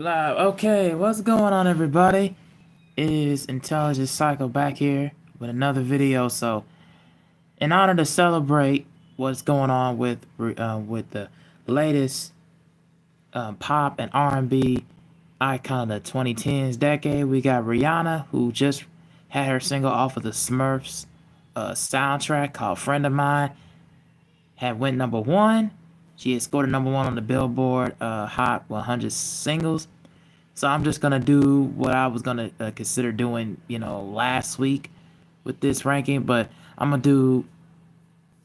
Live. Okay, what's going on, everybody? It is Intelligent Cycle back here with another video. So, in order to celebrate what's going on with the latest pop and R&B icon of the 2010s decade, we got Rihanna, who just had her single off of the Smurfs soundtrack called "Friend of Mine." Had went number one. She had scored a number one on the Billboard Hot 100 singles. So I'm just gonna do what I was gonna consider doing, last week with this ranking, but I'm gonna do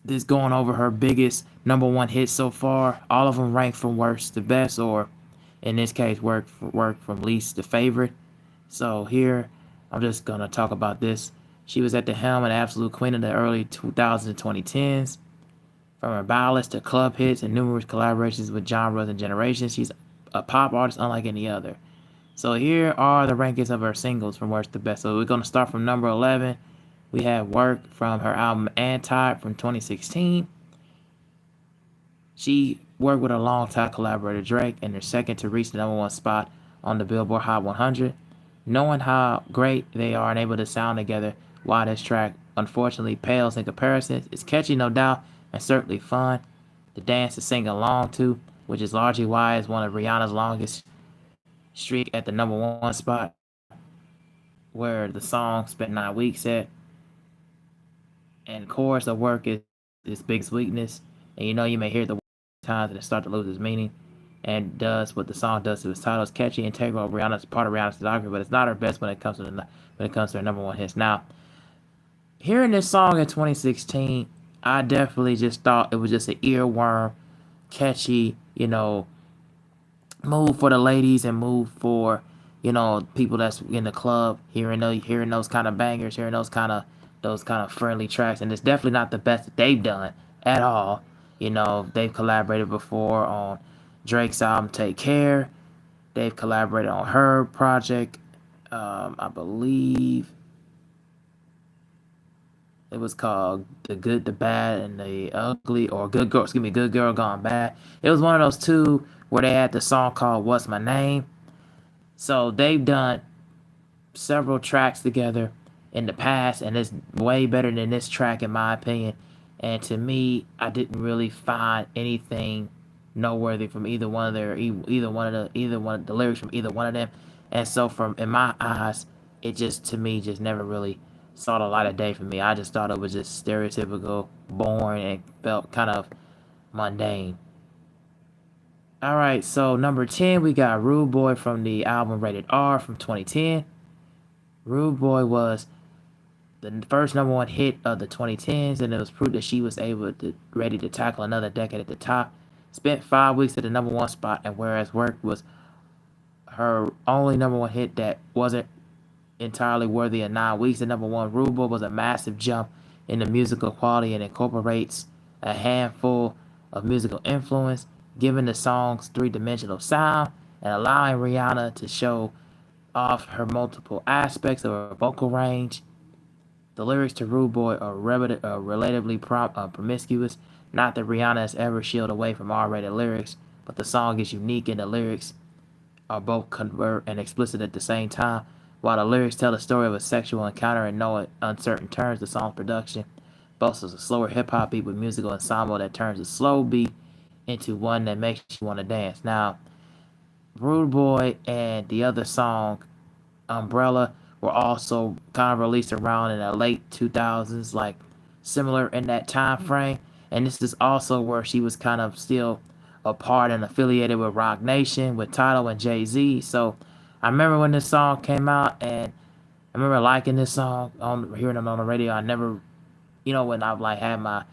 this going over her biggest number one hits so far. All of them ranked from worst to best, or in this case, work from least to favorite. So here, I'm just gonna talk about this. She was at the helm and absolute queen of the early 2000s and 2010s. From her ballads to club hits and numerous collaborations with genres and generations, she's a pop artist unlike any other. So here are the rankings of her singles from worst to best. So we're going to start from number 11. We have Work from her album Anti from 2016. She worked with a longtime collaborator Drake and they're second to reach the number one spot on the Billboard Hot 100. Knowing how great they are and able to sound together, while this track unfortunately pales in comparison, it's catchy no doubt and certainly fun to dance and sing along to, which is largely why it's one of Rihanna's longest streak at the number one spot, where the song spent 9 weeks at. And chorus of Work is its biggest weakness. And you may hear the times and it start to lose its meaning. And does what the song does to its title. It's catchy, integral. Rihanna's part of Rihanna's discography, but it's not her best when it comes to her number one hits. Now, hearing this song in 2016, I definitely just thought it was just an earworm, catchy, move for the ladies and move for people that's in the club, hearing those kind of bangers, hearing those kind of friendly tracks. And it's definitely not the best that they've done at all. They've collaborated before on Drake's album Take Care. They've collaborated on her project. I believe it was called The Good, the Bad, and the Ugly, or Good Girl, excuse me, Good Girl Gone Bad. It was one of those two where they had the song called What's My Name. So they've done several tracks together in the past, and it's way better than this track in my opinion. And to me, I didn't really find anything noteworthy from either one of the lyrics from either one of them. And so, from in my eyes, it just to me just never really saw the light of day for me. I just thought it was just stereotypical, boring, and felt kind of mundane. All right, so number 10, we got Rude Boy from the album Rated R from 2010. Rude Boy was the first number one hit of the 2010s, and it was proof that she was ready to tackle another decade at the top. Spent 5 weeks at the number one spot, and whereas Work was her only number one hit that wasn't entirely worthy of 9 weeks at number one, Rude Boy was a massive jump in the musical quality and incorporates a handful of musical influence, giving the song's three-dimensional sound and allowing Rihanna to show off her multiple aspects of her vocal range. The lyrics to Rude Boy are relatively promiscuous. Not that Rihanna has ever shield away from R-rated lyrics, but the song is unique and the lyrics are both covert and explicit at the same time. While the lyrics tell the story of a sexual encounter in no uncertain terms, the song's production boasts a slower hip hop beat with musical ensemble that turns a slow beat into one that makes you want to dance. Now, Rude Boy and the other song, Umbrella, were also kind of released around in the late 2000s, like similar in that time frame. And this is also where she was kind of still a part and affiliated with Rock Nation, with Tidal and Jay-Z. So I remember when this song came out, and I remember liking this song, on hearing it on the radio. I never, when I've like had my,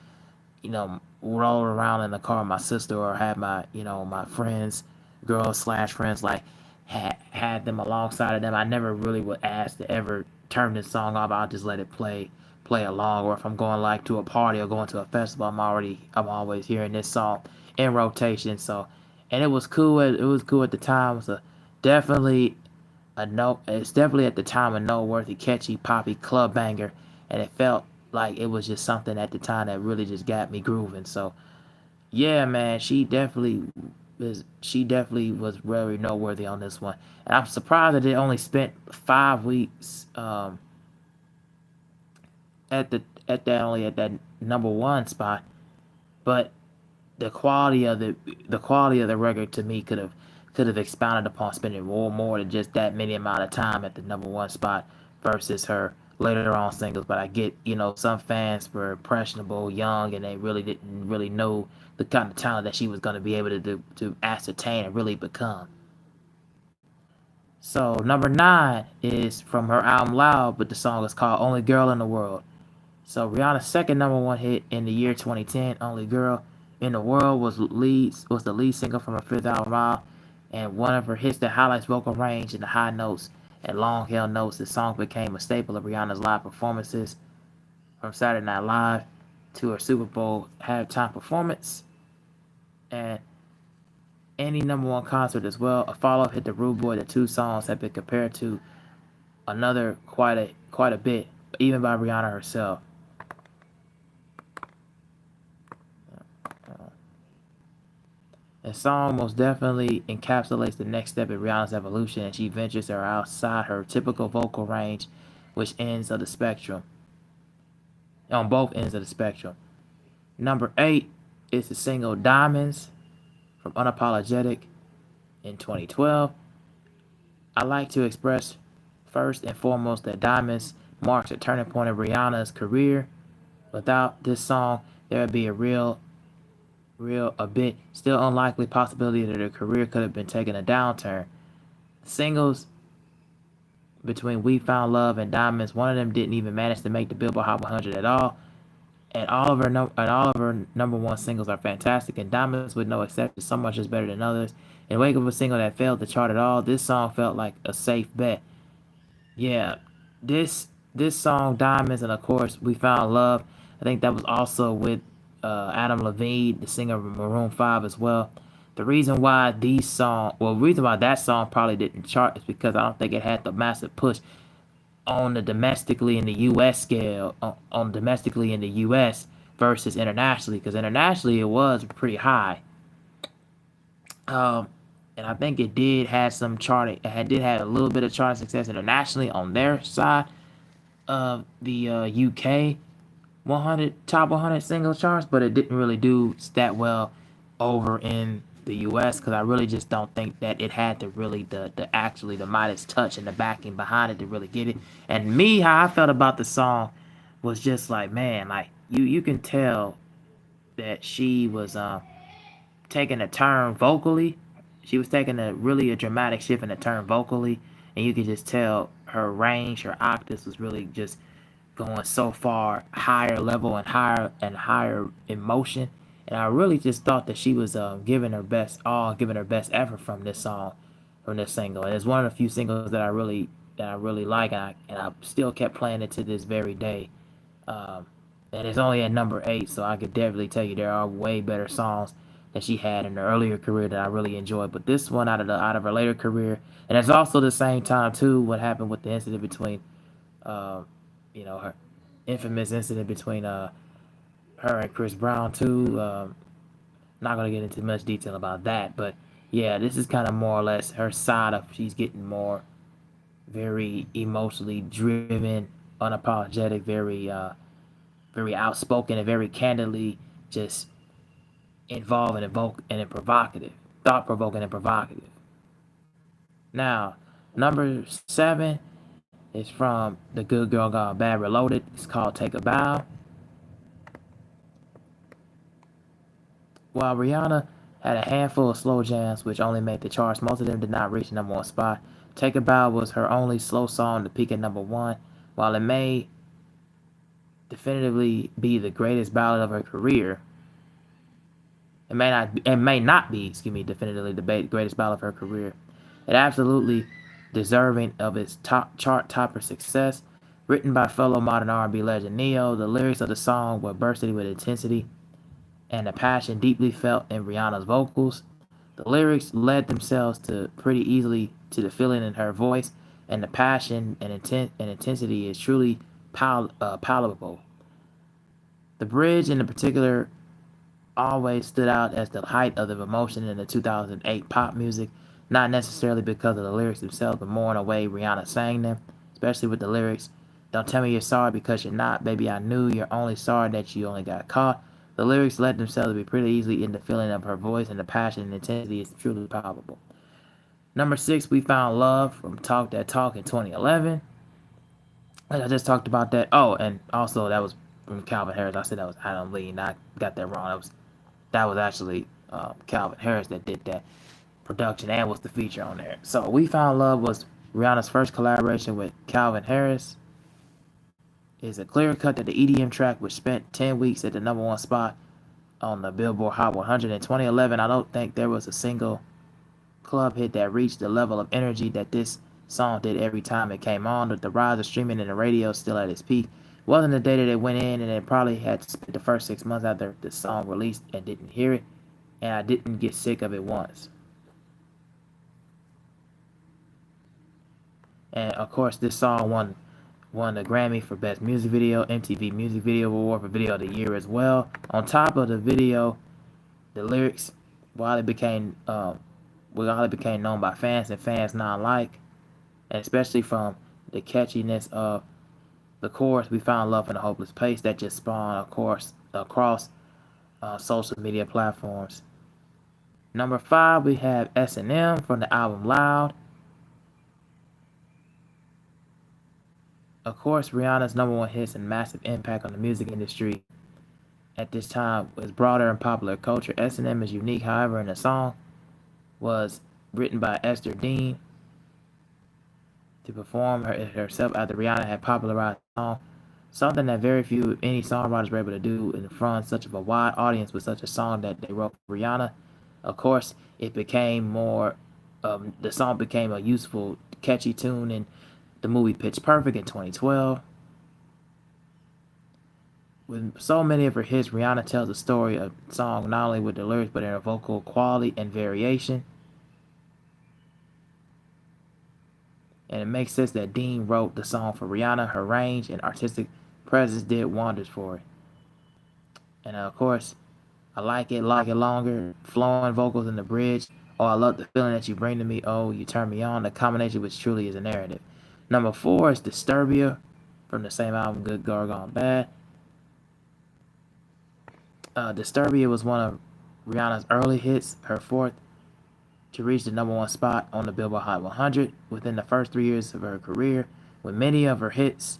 roll around in the car with my sister, or had my, my friends, girls slash friends, like had them alongside of them. I never really would ask to ever turn this song off. I'll just let it play along. Or if I'm going like to a party or going to a festival, I'm always hearing this song in rotation. So, and it was cool. It was cool at the time. It was definitely a no. It's definitely at the time a noteworthy, catchy, poppy club banger, and it felt like it was just something at the time that really just got me grooving. So yeah, man, she definitely she definitely was very noteworthy on this one. And I'm surprised that it only spent 5 weeks at that number one spot. But the quality of the quality of the record to me could have expounded upon spending more than just that many amount of time at the number one spot versus her later on singles. But I get, some fans were impressionable, young, and they really didn't really know the kind of talent that she was going to be able to ascertain and really become. So number nine is from her album Loud, but the song is called Only Girl in the World. So Rihanna's second number one hit in the year 2010, "Only Girl in the World," was the lead single from her fifth album out, and one of her hits that highlights vocal range in the high notes and long held notes. The song became a staple of Rihanna's live performances, from Saturday Night Live to her Super Bowl halftime performance, and any number one concert as well. A follow-up hit, "The Rude Boy." The two songs have been compared to another quite a bit, even by Rihanna herself. The song most definitely encapsulates the next step in Rihanna's evolution, and she ventures her outside her typical vocal range, which ends of the spectrum, on both ends of the spectrum. Number eight is the single "Diamonds" from Unapologetic in 2012. I like to express first and foremost that "Diamonds" marks a turning point in Rihanna's career. Without this song, there would be a bit still unlikely possibility that her career could have been taking a downturn. Singles between "We Found Love" and "Diamonds," one of them didn't even manage to make the Billboard Hot 100 at all. And all of her number one singles are fantastic, and "Diamonds," with no exception, so much is better than others. In wake of a single that failed to chart at all, this song felt like a safe bet. Yeah, this song "Diamonds" and of course "We Found Love." I think that was also with Adam Levine, the singer of Maroon 5 as well. The reason why that song probably didn't chart is because I don't think it had the massive push on the domestically in the U.S. scale, on domestically in the U.S. versus internationally, because internationally it was pretty high. Um, and I think it did have some charting. Did have a little bit of charting success internationally on their side of the UK 100 top 100 single charts, but it didn't really do that well over in the US because I really just don't think that it had the really the actually the Midas touch and the backing behind it to really get it. And me, how I felt about the song was just like, man, like you can tell that she was taking a turn vocally. She was taking a dramatic shift in the turn vocally, and you could just tell her range, her octaves was really just going so far higher level and higher emotion. And I really just thought that she was giving her best effort from this song, from this single. And it's one of the few singles that I really like, and I still kept playing it to this very day. Um, and it's only at number eight, so I could definitely tell you there are way better songs that she had in her earlier career that I really enjoyed. But this one out of her later career, and it's also the same time too what happened with the incident between uh, her infamous incident between her and Chris Brown too. Not gonna get into much detail about that, but yeah, this is kind of more or less her side of she's getting more very emotionally driven, unapologetic, very outspoken, and very candidly just involved and evoke and provocative, thought provoking and provocative. Now, number seven is from The Good Girl Gone Bad Reloaded. It's called Take a Bow. While Rihanna had a handful of slow jams which only made the charts, most of them did not reach the number one spot. Take a Bow was her only slow song to peak at number one. While it may definitively be the greatest ballad of her career, it may not be, excuse me, definitively the greatest ballad of her career. It absolutely deserving of its top chart topper success. Written by fellow modern R&B legend Neo, the lyrics of the song were bursting with intensity and the passion deeply felt in Rihanna's vocals. The lyrics led themselves to pretty easily to the feeling in her voice, and the passion and intensity is truly palatable. The bridge, in particular, always stood out as the height of the emotion in the 2008 pop music, not necessarily because of the lyrics themselves, but more in a way Rihanna sang them, especially with the lyrics. Don't tell me you're sorry because you're not, baby. I knew you're only sorry that you only got caught. The lyrics led themselves to be pretty easily in the feeling of her voice, and the passion and intensity is truly palpable. Number six, we found love from Talk That Talk in 2011. Like I just talked about that. Oh, and also that was from Calvin Harris. I said that was Adam Lee, and I got that wrong. That was actually Calvin Harris that did that production and was the feature on there. So We Found Love was Rihanna's first collaboration with Calvin Harris. It's a clear cut that the EDM track, which spent 10 weeks at the number one spot on the Billboard Hot 100 in 2011, I don't think there was a single club hit that reached the level of energy that this song did every time it came on. With the rise of streaming and the radio still at its peak, it wasn't the data that went in, and it probably had spent the first 6 months after the song released and didn't hear it, and I didn't get sick of it once. And of course, this song won the Grammy for Best Music Video, MTV Music Video Award for Video of the Year as well. On top of the video, the lyrics, while it became while it became known by fans and fans not alike, and especially from the catchiness of the chorus, "We Found Love in a Hopeless Place," that just spawned, of course, across social media platforms. Number five, we have S&M from the album Loud. Of course, Rihanna's number one hits and massive impact on the music industry at this time was broader in popular culture. S&M is unique, however, in the song was written by Esther Dean to perform herself after Rihanna had popularized the song, something that very few, if any, songwriters were able to do in front of such of a wide audience with such a song that they wrote for Rihanna. Of course, it became more, the song became a useful, catchy tune in the movie Pitch Perfect in 2012. With so many of her hits, Rihanna tells the story of the song not only with the lyrics but in her vocal quality and variation. And it makes sense that Dean wrote the song for Rihanna. Her range and artistic presence did wonders for it. And of course, I like it longer, flowing vocals in the bridge. Oh, I love the feeling that you bring to me. Oh, you turn me on. The combination which truly is a narrative. Number four is Disturbia from the same album, Good Girl Gone Bad. Disturbia was one of Rihanna's early hits, her fourth to reach the number one spot on the Billboard Hot 100 within the first 3 years of her career, when many of her hits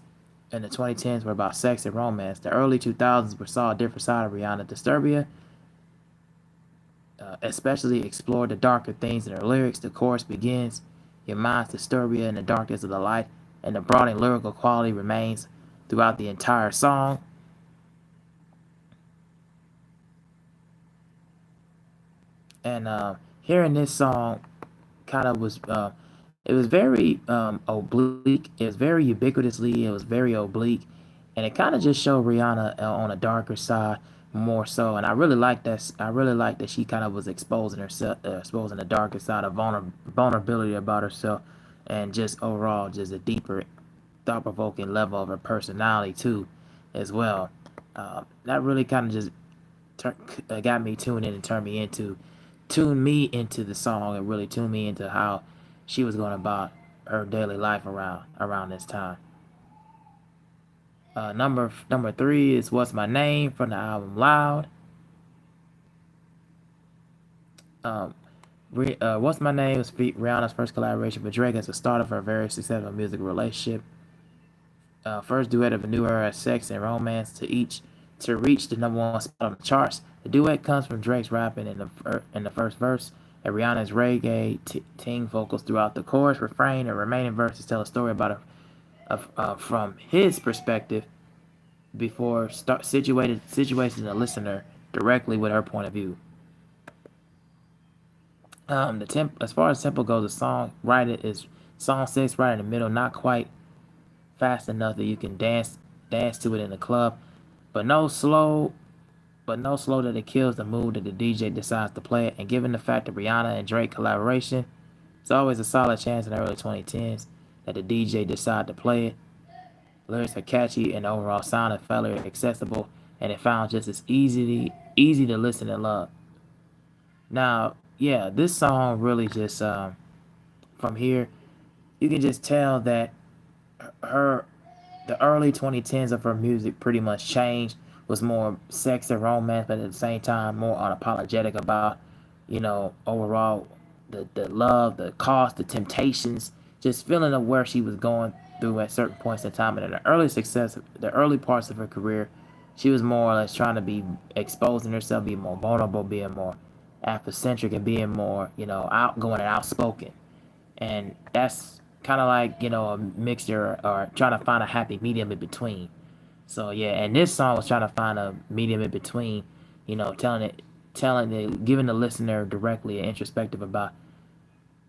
in the 2010s were about sex and romance. The early 2000s saw a different side of Rihanna. Disturbia especially explored the darker themes in her lyrics. The chorus begins, "Your mind's Disturbia in the darkness of the light," and the broadening lyrical quality remains throughout the entire song. And hearing this song kind of was it was very oblique. It was very ubiquitously. It was very oblique, and it kind of just showed Rihanna on a darker side more so. And I really like that. I really like that she kind of was exposing herself, exposing the darker side of vulnerability about herself, and just overall just a deeper, thought-provoking level of her personality too, as well. That really kind of just got me tuned in and tuned me into the song and really tuned me into how she was going about her daily life around this time. Number three is "What's My Name" from the album Loud. Um, "What's My Name" was Rihanna's first collaboration with Drake as the start of her very successful music relationship. First duet of a new era of sex and romance to reach the number one spot on the charts. The duet comes from Drake's rapping in the first verse, and Rihanna's reggae teen vocals throughout the chorus, refrain, and remaining verses tell a story about from his perspective before situating the listener directly with her point of view. As far as tempo goes, the song six right in the middle, not quite fast enough that you can dance to it in the club, but no slow that it kills the mood that the DJ decides to play it. And given the fact that Rihanna and Drake collaboration, it's always a solid chance in the early 2010s that the DJ decide to play it. Lyrics are catchy and the overall sound is fairly accessible and it found just as easy to listen and love. Now, yeah, this song really just from here you can just tell that her the early 2010s of her music pretty much changed, was more sex and romance, but at the same time more unapologetic about, overall the love, the cost, the temptations, just feeling of where she was going through at certain points in time. And in the early parts of her career, she was more or less trying to be exposing herself, being more vulnerable, being more Afrocentric, and being more, outgoing and outspoken. And that's kind of like, a mixture, or trying to find a happy medium in between. So yeah, and this song was trying to find a medium in between, giving the listener directly an introspective about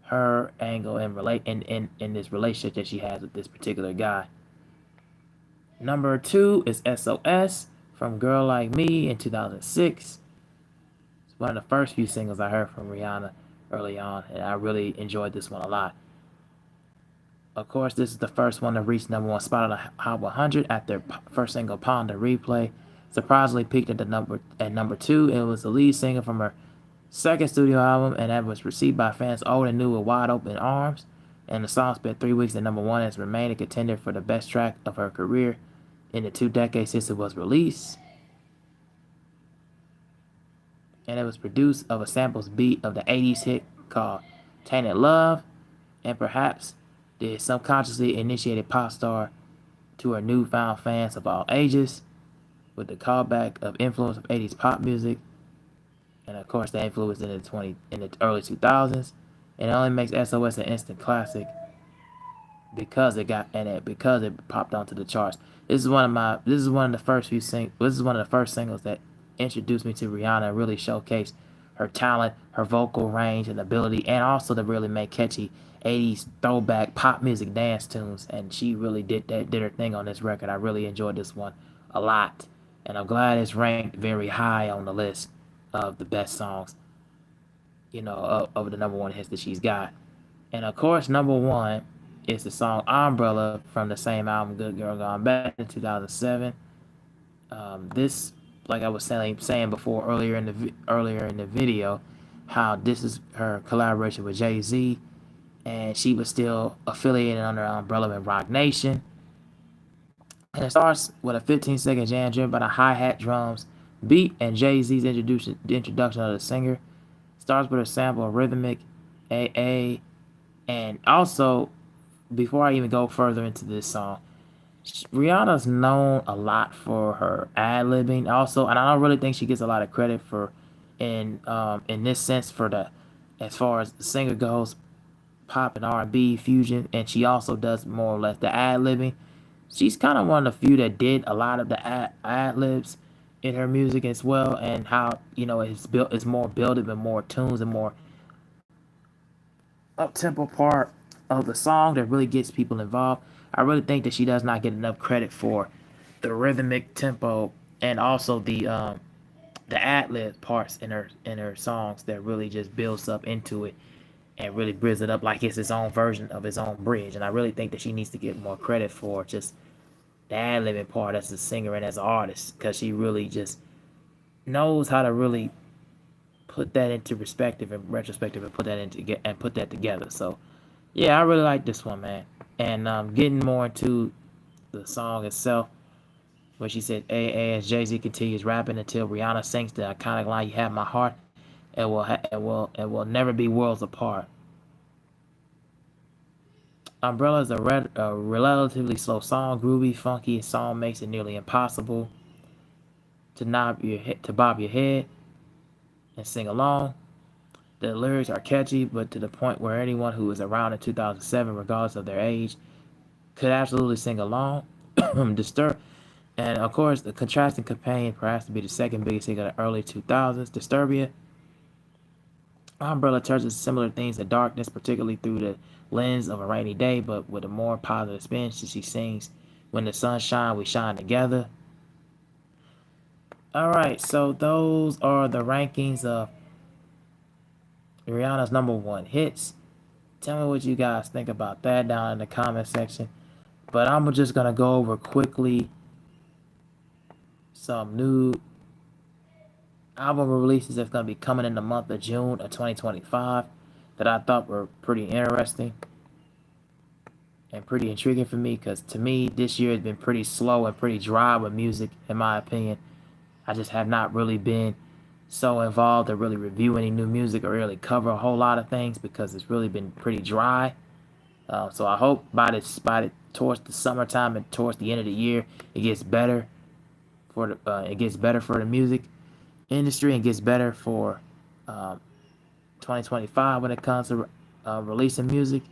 her angle and in this relationship that she has with this particular guy. Number two is SOS from Girl Like Me in 2006. It's one of the first few singles I heard from Rihanna early on, and I really enjoyed this one a lot. Of course, this is the first one to reach number one spot on the Hot 100 after first single "Pond the Replay." Surprisingly peaked at number two. It was the lead single from her second studio album, and that was received by fans old and new with wide open arms. And the song spent 3 weeks at number one and has remained a contender for the best track of her career in the 2 decades since it was released. And it was produced of a samples beat of the 80s hit called Tainted Love, and perhaps the subconsciously initiated pop star to her newfound fans of all ages, with the callback of influence of 80s pop music, and of course the influence in the early 2000s. And it only makes SOS an instant classic because it popped onto the charts. This is one of the this is one of the first singles that introduced me to Rihanna and really showcased her talent, her vocal range and ability, and also to really make catchy 80s throwback pop music dance tunes. And she really did her thing on this record. I really enjoyed this one a lot, and I'm glad it's ranked very high on the list of the best songs, of the number one hits that she's got. And of course, number one is the song Umbrella from the same album, Good Girl Gone Bad, in 2007. This, like I was saying before earlier in the video, how this is her collaboration with Jay-Z, and she was still affiliated under Umbrella and Rock Nation. And it starts with a 15-second jam driven by the hi-hat drums beat and Jay-Z's introduction of the singer. Starts with a sample of rhythmic AA. And also, before I even go further into this song, Rihanna's known a lot for her ad libbing. Also, and I don't really think she gets a lot of credit for, in this sense, for the, as far as the singer goes, pop and R&B fusion. And she also does more or less the ad libbing. She's kind of one of the few that did a lot of the ad libs in her music as well, and how, it's more built up and more tunes and more up tempo part of the song that really gets people involved. I really think that she does not get enough credit for the rhythmic tempo and also the ad lib parts in her songs that really just builds up into it and really builds it up like it's its own version of its own bridge. And I really think that she needs to get more credit for just the ad libbing part as a singer and as an artist, because she really just knows how to really put that into perspective and retrospective and put that together. So yeah, I really like this one, man. And getting more into the song itself, where she said, "AA," as Jay Z continues rapping until Rihanna sings the iconic line, "You have my heart," and will never be worlds apart. Umbrella is a relatively slow song, groovy, funky. Song makes it nearly impossible to bob your head and sing along. The lyrics are catchy, but to the point where anyone who was around in 2007, regardless of their age, could absolutely sing along. Disturb, and of course, the contrasting campaign perhaps to be the second biggest hit of the early 2000s, Disturbia. Umbrella touches similar themes of darkness, particularly through the lens of a rainy day, but with a more positive spin. She sings, "When the sun shines, we shine together." All right, so those are the rankings of Rihanna's number one hits. Tell me what you guys think about that down in the comment section. But I'm just gonna go over quickly. some new album releases that's gonna be coming in the month of June of 2025 that I thought were pretty interesting and pretty intriguing for me because to me this year has been pretty slow and pretty dry with music in my opinion. I just have not really been so involved to really review any new music or really cover a whole lot of things because it's really been pretty dry. So I hope towards the summertime and towards the end of the year it gets better it gets better for the music industry and gets better for um, 2025 when it comes to releasing music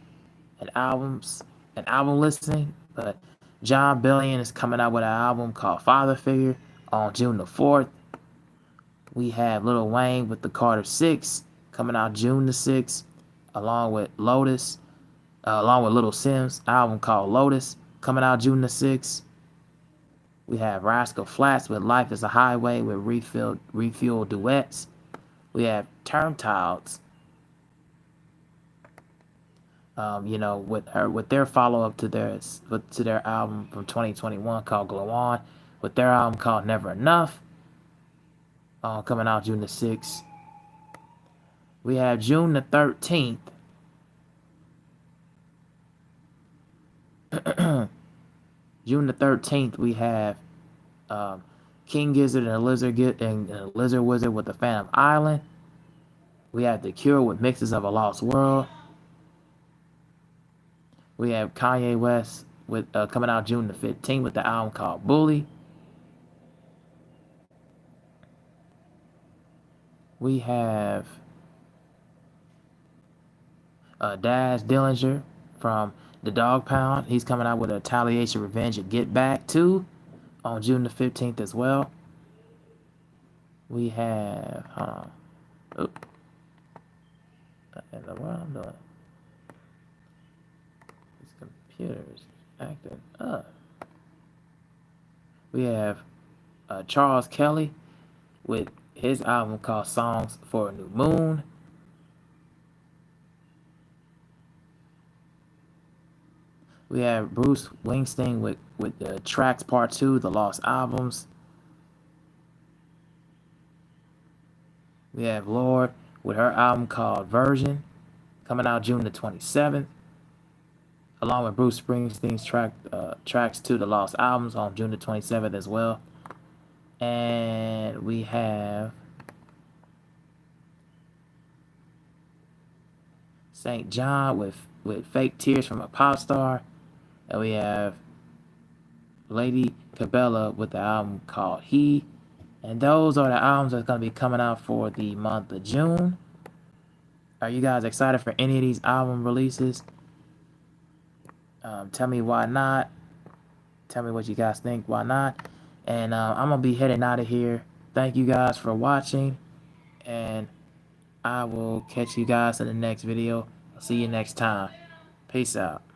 and albums and album listening. But John Bellion is coming out with an album called Father Figure on June the 4th. We have Lil Wayne with the Carter 6 coming out June the 6th, along with along with Little Sims, album called Lotus coming out June the 6th. We have Rascal Flatts with Life is a Highway with refuel duets. We have Turntiles, with their follow up to their album from 2021 called Glow On, with their album called Never Enough, coming out June the 6th. We have June the 13th. June the 13th, we have um, King Gizzard and a Lizard Wizard with the Phantom Island. We have The Cure with Mixes of a Lost World. We have Kanye West with coming out June the 15th with the album called Bully. We have Daz Dillinger from the Dog Pound. He's coming out with a Retaliation, Revenge, and Get Back 2 on June the 15th as well. We have, hold on. Oop. What I'm doing? This computer's acting up. We have Charles Kelly with his album called Songs for a New Moon. We have Bruce Wingsting with the Tracks Part 2, The Lost Albums. We have Lorde with her album called Version, coming out June the 27th, along with Bruce Springsteen's Tracks 2, The Lost Albums on June the 27th as well. And we have St. John with Fake Tears from a Pop Star. And we have Lady Cabela with the album called He. And those are the albums that's going to be coming out for the month of June. Are you guys excited for any of these album releases? Tell me why not. Tell me what you guys think, why not. And I'm going to be heading out of here. Thank you guys for watching. And I will catch you guys in the next video. I'll see you next time. Peace out.